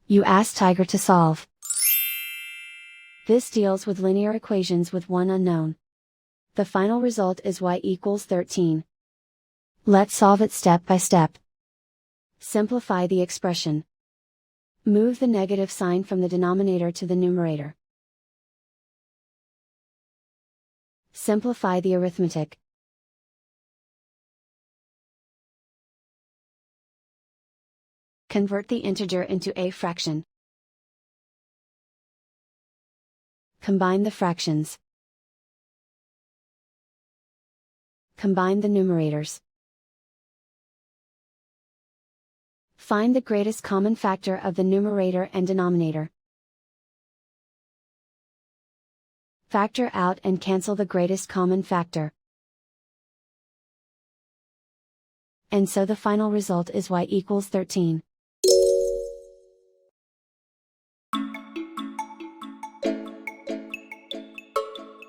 You ask Tiger to solve. This deals with linear equations with one unknown. The final result is y equals 13. Let's solve it step by step. Simplify the expression. Move the negative sign from the denominator to the numerator. Simplify the arithmetic. Convert the integer into a fraction. Combine the fractions. Combine the numerators. Find the greatest common factor of the numerator and denominator. Factor out and cancel the greatest common factor. And so the final result is y equals 13.